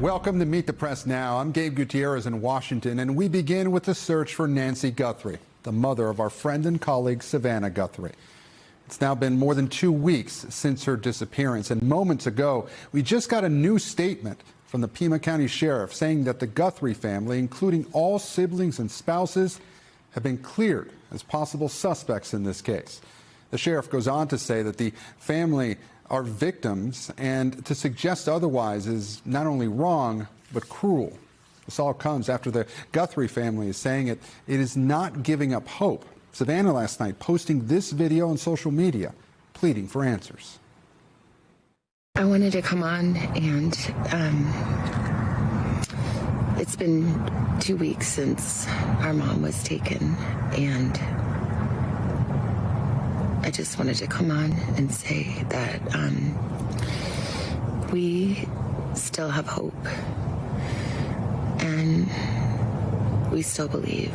Welcome to Meet the Press Now. I'm Gabe Gutierrez in Washington, and we begin with the search for Nancy Guthrie, the mother of our friend and colleague Savannah Guthrie. It's now been more than 2 weeks since her disappearance, and moments ago, we just got a new statement from the Pima County Sheriff saying that the Guthrie family, including all siblings and spouses, have been cleared as possible suspects in this case. The sheriff goes on to say that the family are victims, and to suggest otherwise is not only wrong, but cruel. This all comes after the Guthrie family is saying it is not giving up hope. Savannah last night posting this video on social media, pleading for answers. I wanted to come on, and it's been 2 weeks since our mom was taken, and I just wanted to come on and say that we still have hope, and we still believe.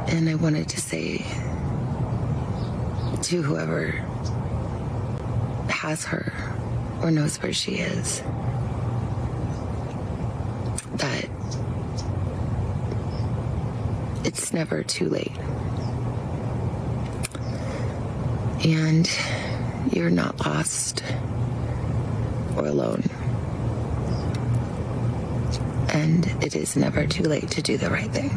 And I wanted to say to whoever has her or knows where she is that it's never too late. And you're not lost or alone. And it is never too late to do the right thing.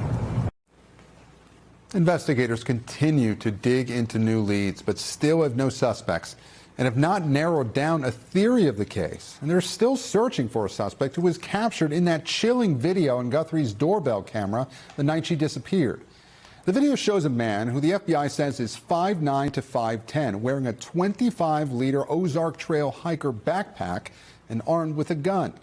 Investigators continue to dig into new leads, but still have no suspects and have not narrowed down a theory of the case. And they're still searching for a suspect who was captured in that chilling video on Guthrie's doorbell camera the night she disappeared. The video shows a man who the FBI says is 5'9" to 5'10", wearing a 25-liter Ozark Trail hiker backpack and armed with a gun.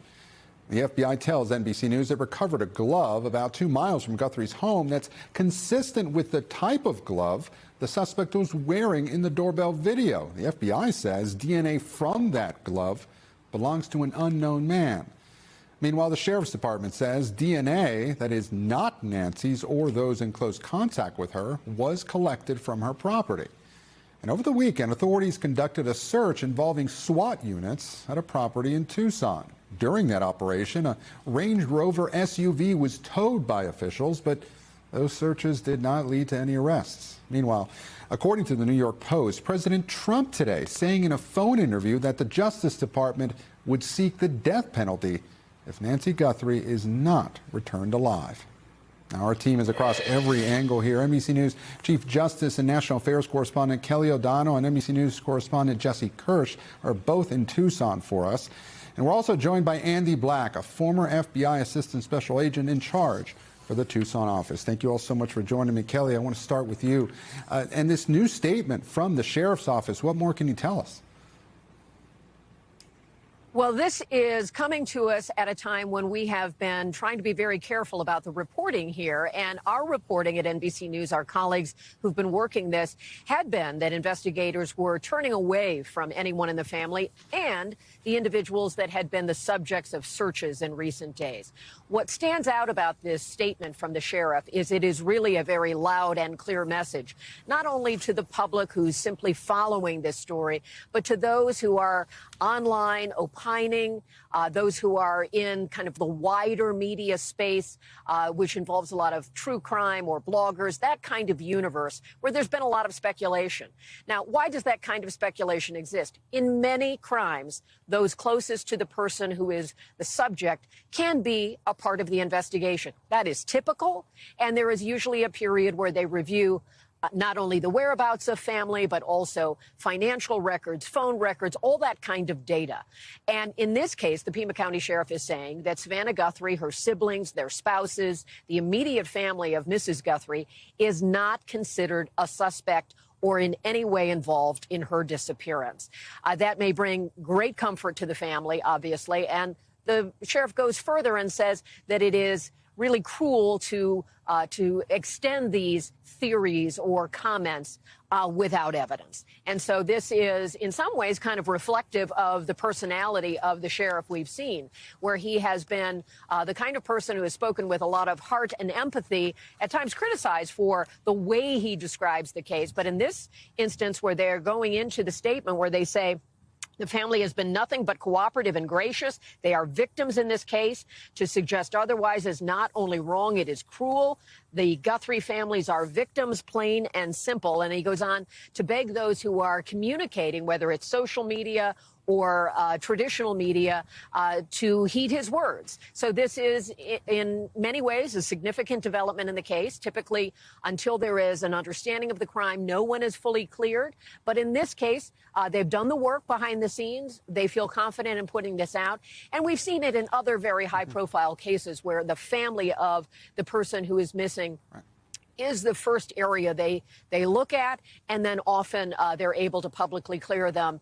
The FBI tells NBC News it recovered a glove about 2 miles from Guthrie's home that's consistent with the type of glove the suspect was wearing in the doorbell video. The FBI says DNA from that glove belongs to an unknown man. Meanwhile, the Sheriff's Department says DNA that is not Nancy's or those in close contact with her was collected from her property. And over the weekend, authorities conducted a search involving SWAT units at a property in Tucson. During that operation, a Range Rover SUV was towed by officials, but those searches did not lead to any arrests. Meanwhile, according to the New York Post, President Trump today saying in a phone interview that the Justice Department would seek the death penalty if Nancy Guthrie is not returned alive. Now, our team is across every angle here. NBC News Chief Justice and National Affairs correspondent Kelly O'Donnell and NBC News correspondent Jesse Kirsch are both in Tucson for us. And we're also joined by Andy Black, a former FBI Assistant Special Agent in charge for the Tucson office. Thank you all so much for joining me. Kelly, I want to start with you. And this new statement from the Sheriff's Office, what more can you tell us? Well, this is coming to us at a time when we have been trying to be very careful about the reporting here. And our reporting at NBC News, our colleagues who've been working this, had been that investigators were turning away from anyone in the family and the individuals that had been the subjects of searches in recent days. What stands out about this statement from the sheriff is it is really a very loud and clear message, not only to the public who's simply following this story, but to those who are online opining, those who are in kind of the wider media space, which involves a lot of true crime or bloggers, that kind of universe where there's been a lot of speculation. Now, why does that kind of speculation exist? In many crimes, those closest to the person who is the subject can be a part of the investigation. That is typical, and there is usually a period where they review not only the whereabouts of family, but also financial records, phone records, all that kind of data. And in this case, the Pima County Sheriff is saying that Savannah Guthrie, her siblings, their spouses, the immediate family of Mrs. Guthrie is not considered a suspect or in any way involved in her disappearance. That may bring great comfort to the family, obviously. And the sheriff goes further and says that it is really cruel to extend these theories or comments without evidence. And so this is, in some ways, kind of reflective of the personality of the sheriff we've seen, where he has been the kind of person who has spoken with a lot of heart and empathy, at times criticized for the way he describes the case. But in this instance, where they're going into the statement where they say, The family has been nothing but cooperative and gracious. They are victims in this case. To suggest otherwise is not only wrong, it is cruel. The Guthrie families are victims, plain and simple. And he goes on to beg those who are communicating, whether it's social media or traditional media, to heed his words. So this is, in many ways, a significant development in the case. Typically, until there is an understanding of the crime, no one is fully cleared. But in this case, they've done the work behind the scenes. They feel confident in putting this out. And we've seen it in other very high-profile cases where the family of the person who is missing is the first area they look at, and then often they're able to publicly clear them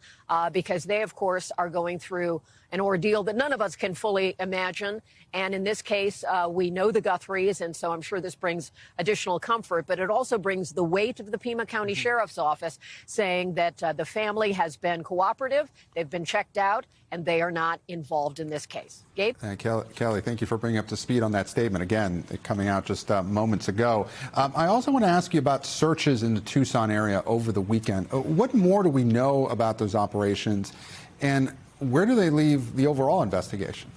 because they, of course, are going through an ordeal that none of us can fully imagine. And in this case, we know the Guthries, and so I'm sure this brings additional comfort. But it also brings the weight of the Pima County Sheriff's Office saying that the family has been cooperative, they've been checked out, and they are not involved in this case. Gabe? Kelly, thank you for bringing up to speed on that statement. Again, coming out just moments ago. I also want to ask you about searches in the Tucson area over the weekend. What more do we know about those operations, and where do they leave the overall investigation?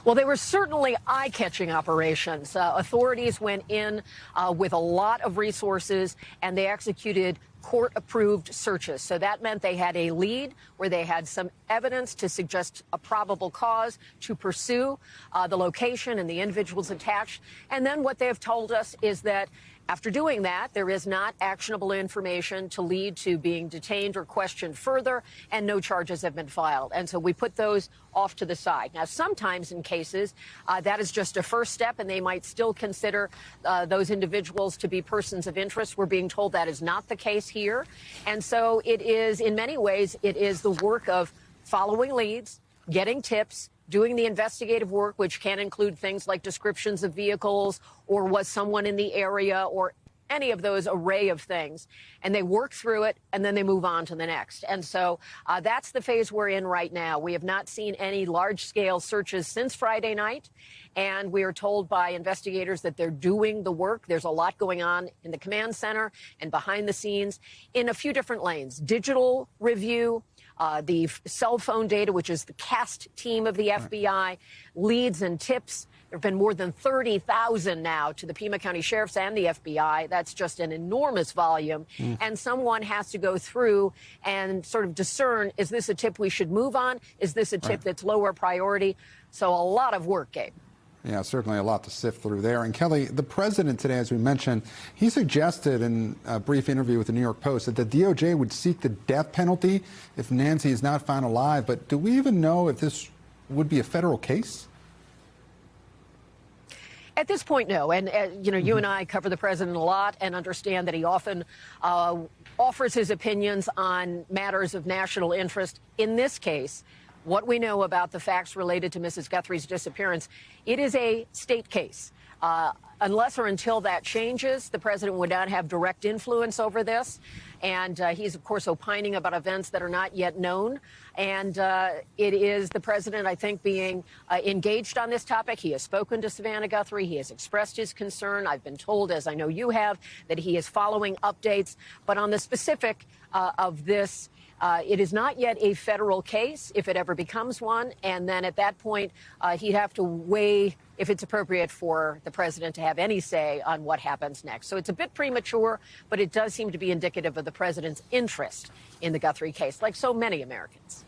Well, they were certainly eye-catching operations. Authorities went in with a lot of resources, and they executed court-approved searches. So that meant they had a lead where they had some evidence to suggest a probable cause to pursue the location and the individuals attached. And then what they have told us is that after doing that, there is not actionable information to lead to being detained or questioned further, and no charges have been filed. And so we put those off to the side. Now, sometimes in cases, that is just a first step, and they might still consider those individuals to be persons of interest. We're being told that is not the case here. And so it is, in many ways, it is the work of following leads, getting tips, doing the investigative work, which can include things like descriptions of vehicles or was someone in the area or any of those array of things. And they work through it, and then they move on to the next. And so that's the phase we're in right now. We have not seen any large-scale searches since Friday night, and we are told by investigators that they're doing the work. There's a lot going on in the command center and behind the scenes in a few different lanes. Digital review, the cell phone data, which is the CAST team of the FBI, leads and tips. There have been more than 30,000 now to the Pima County Sheriff's and the FBI. That's just an enormous volume. And someone has to go through and sort of discern, is this a tip we should move on? Is this a tip that's lower priority? So a lot of work, Gabe. Yeah, certainly a lot to sift through there. And Kelly, the president today, as we mentioned, he suggested in a brief interview with the New York Post that the DOJ would seek the death penalty if Nancy is not found alive. But do we even know if this would be a federal case? At this point, no. And, you know, you and I cover the president a lot and understand that he often offers his opinions on matters of national interest. In this case, what we know about the facts related to Mrs. Guthrie's disappearance, it is a state case. Unless or until that changes, the president would not have direct influence over this. And he's, of course, opining about events that are not yet known. And it is the president, I think, being engaged on this topic. He has spoken to Savannah Guthrie. He has expressed his concern. I've been told, as I know you have, that he is following updates. But on the specific of this, it is not yet a federal case, if it ever becomes one. And then at that point, he'd have to weigh if it's appropriate for the president to have any say on what happens next. So it's a bit premature, but it does seem to be indicative of the president's interest in the Guthrie case, like so many Americans.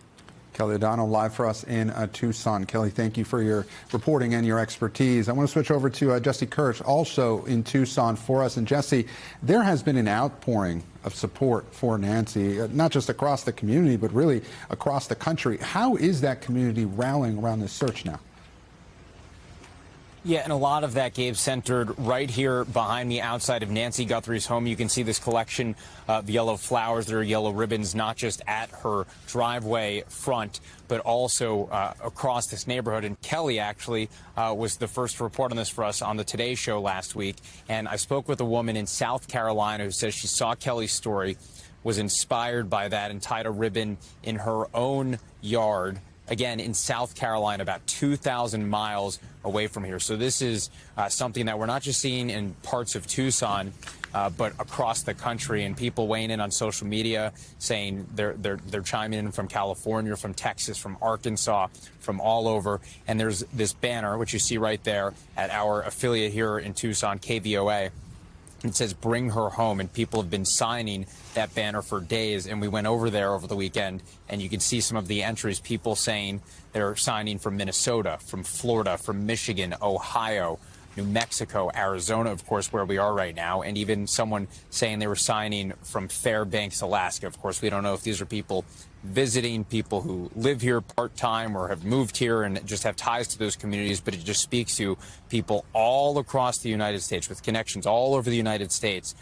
Kelly O'Donnell live for us in Tucson. Kelly, thank you for your reporting and your expertise. I want to switch over to Jesse Kirsch, also in Tucson for us. And Jesse, there has been an outpouring of support for Nancy, not just across the community, but really across the country. How is that community rallying around this search now? Yeah, and a lot of that, Gabe, centered right here behind me outside of Nancy Guthrie's home. You can see this collection of yellow flowers. There are yellow ribbons, not just at her driveway front, but also across this neighborhood. And Kelly actually was the first to report on this for us on the Today Show last week. And I spoke with a woman in South Carolina who says she saw Kelly's story, was inspired by that, and tied a ribbon in her own yard again, in South Carolina, about 2,000 miles away from here. So this is something that we're not just seeing in parts of Tucson, but across the country, and people weighing in on social media saying they're chiming in from California, from Texas, from Arkansas, from all over. And there's this banner, which you see right there at our affiliate here in Tucson, KVOA. It says, "Bring her home," and people have been signing that banner for days. And we went over there over the weekend, and you can see some of the entries, people saying they're signing from Minnesota, from Florida, from Michigan, Ohio, New Mexico, Arizona, of course, where we are right now, and even someone saying they were signing from Fairbanks, Alaska. Of course, we don't know if these are people visiting, people who live here part-time or have moved here and just have ties to those communities, but it just speaks to people all across the United States with connections all over the United States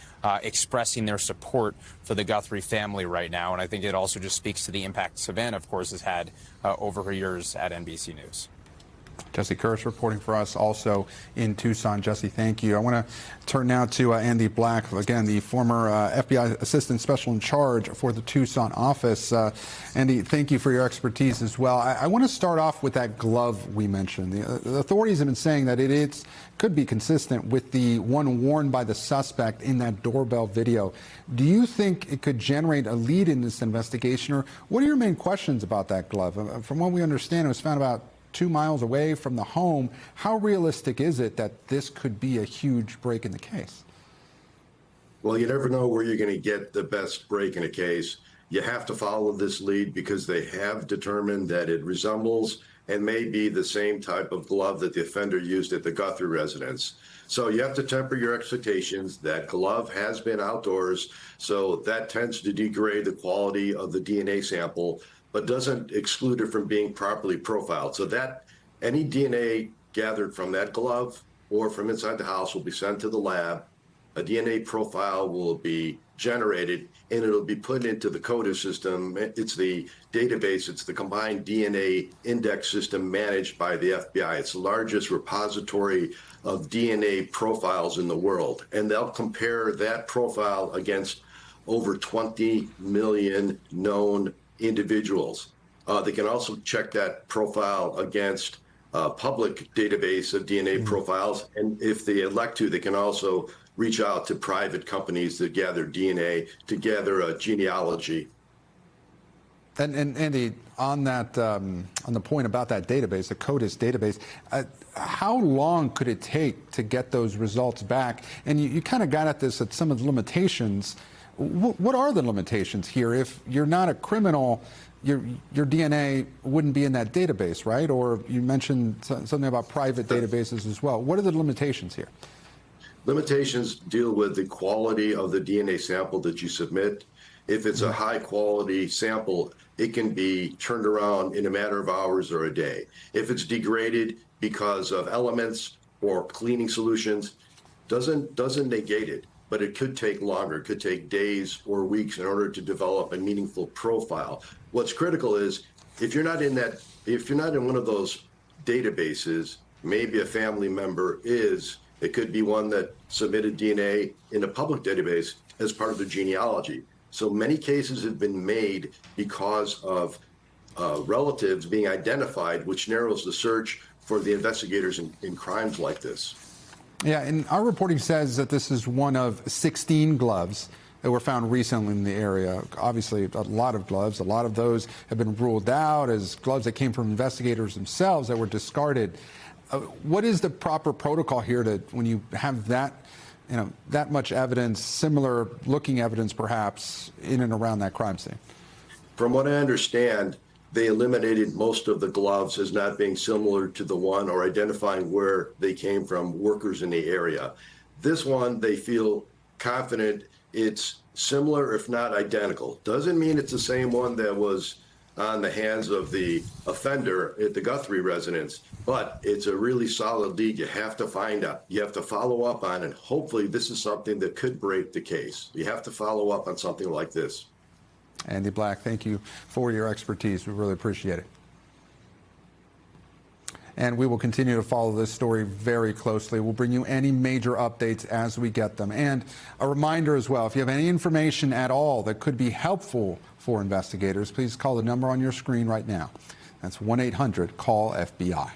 expressing their support for the Guthrie family right now. And I think it also just speaks to the impact Savannah, of course, has had over her years at NBC News. Jesse Kirsch reporting for us also in Tucson. Jesse, thank you. I want to turn now to Andy Black, again, the former FBI Assistant Special in Charge for the Tucson office. Andy, thank you for your expertise as well. I want to start off with that glove we mentioned. The authorities have been saying that it could be consistent with the one worn by the suspect in that doorbell video. Do you think it could generate a lead in this investigation, or what are your main questions about that glove? From what we understand, it was found about 2 miles away from the home. How realistic is it that this could be a huge break in the case? Well, you never know where you're going to get the best break in a case. You have to follow this lead because they have determined that it resembles and may be the same type of glove that the offender used at the Guthrie residence. So you have to temper your expectations. That glove has been outdoors, so that tends to degrade the quality of the DNA sample, but doesn't exclude it from being properly profiled. So that any DNA gathered from that glove or from inside the house will be sent to the lab. A DNA profile will be generated, and it'll be put into the CODIS system. It's the database, it's the combined DNA index system managed by the FBI. It's the largest repository of DNA profiles in the world. And they'll compare that profile against over 20 million known individuals. They can also check that profile against a public database of DNA profiles. And if they elect to, they can also reach out to private companies that gather DNA to gather a genealogy. And Andy, on that, on the point about that database, the CODIS database, how long could it take to get those results back? And you kind of got at this at some of the limitations. What are the limitations here? If you're not a criminal, your DNA wouldn't be in that database, right? Or you mentioned something about private databases as well. What are the limitations here? Limitations deal with the quality of the DNA sample that you submit. If it's a high quality sample, it can be turned around in a matter of hours or a day. If it's degraded because of elements or cleaning solutions, doesn't negate it, but it could take longer. It could take days or weeks in order to develop a meaningful profile. What's critical is if you're not in one of those databases, maybe a family member is. It could be one that submitted DNA in a public database as part of the genealogy. So many cases have been made because of relatives being identified, which narrows the search for the investigators in crimes like this. Yeah, and our reporting says that this is one of 16 gloves that were found recently in the area. Obviously, a lot of gloves. A lot of those have been ruled out as gloves that came from investigators themselves that were discarded. What is the proper protocol here to, when you have that, that much evidence, similar looking evidence perhaps, in and around that crime scene? From what I understand, they eliminated most of the gloves as not being similar to the one or identifying where they came from, workers in the area. This one, they feel confident it's similar, if not identical. Doesn't mean it's the same one that was on the hands of the offender at the Guthrie residence, but it's a really solid lead. You have to find out. You have to follow up on it. Hopefully this is something that could break the case. You have to follow up on something like this. Andy Black, thank you for your expertise. We really appreciate it. And we will continue to follow this story very closely. We'll bring you any major updates as we get them. And a reminder as well, if you have any information at all that could be helpful for investigators, please call the number on your screen right now. That's 1-800-CALL-FBI.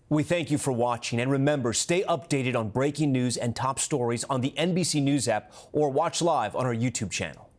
We thank you for watching, and remember, stay updated on breaking news and top stories on the NBC News app or watch live on our YouTube channel.